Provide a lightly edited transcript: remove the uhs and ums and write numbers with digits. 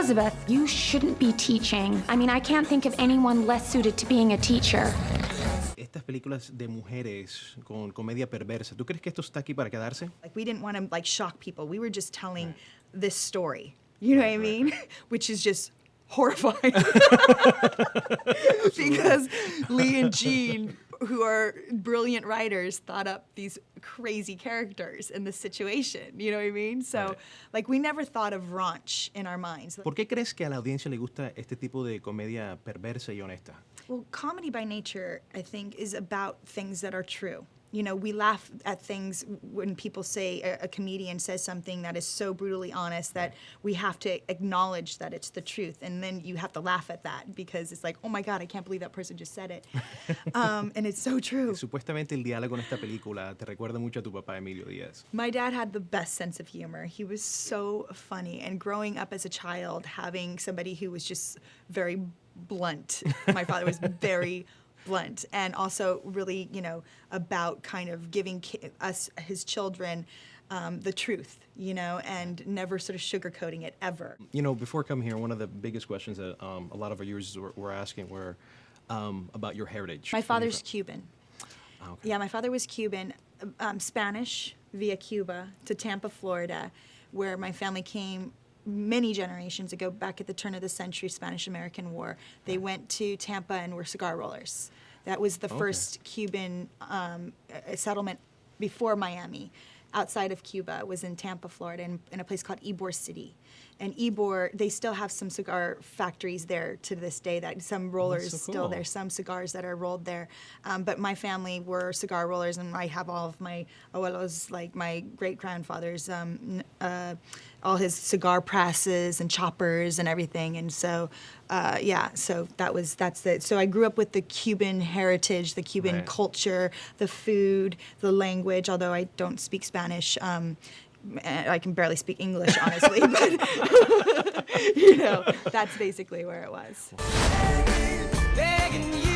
Elizabeth, you shouldn't be teaching. I mean, I can't think of anyone less suited to being a teacher. Estas películas de mujeres con comedia perversa, ¿tú crees que esto está aquí para quedarse? Like, we didn't want to, like, shock people. We were just telling this story. You know what I mean? Which is just horrifying. Because Lee and Jean, who are brilliant writers, thought up these crazy characters in this situation. You know what I mean? So, like, we never thought of raunch in our minds. ¿Por qué crees que a la audiencia le gusta este tipo de comedia perversa y honesta? Well, comedy by nature, I think, is about things that are true. You know, we laugh at things when people say, a comedian says something that is so brutally honest that we have to acknowledge that it's the truth. And then you have to laugh at that because it's like, oh my God, I can't believe that person just said it. And it's so true. Supuestamente el diálogo en esta película te recuerda mucho a tu papá, Emilio Díaz. My dad had the best sense of humor. He was so funny. And growing up as a child, having somebody who was just very blunt. My father was very blunt and also really, you know, about kind of giving us, his children, the truth, you know, and never sort of sugarcoating it ever. You know, before coming here, one of the biggest questions that a lot of our users were asking were about your heritage. My father's Cuban. Oh, okay. Yeah, my father was Cuban, Spanish via Cuba to Tampa, Florida, where my family came many generations ago, back at the turn of the century, Spanish-American War. They went to Tampa and were cigar rollers. That was the first Cuban settlement before Miami. Outside of Cuba was in Tampa, Florida, in a place called Ybor City. And Ybor, they still have some cigar factories there to this day, that some rollers so still cool. there, some cigars that are rolled there. But my family were cigar rollers, and I have all of my abuelos, like my great-grandfather's, all his cigar presses and choppers and everything. And so, yeah, so that's it. So I grew up with the Cuban heritage, the Cuban culture, the food, the language, although I don't speak Spanish. I can barely speak English, honestly, but, you know, that's basically where it was. Begging you.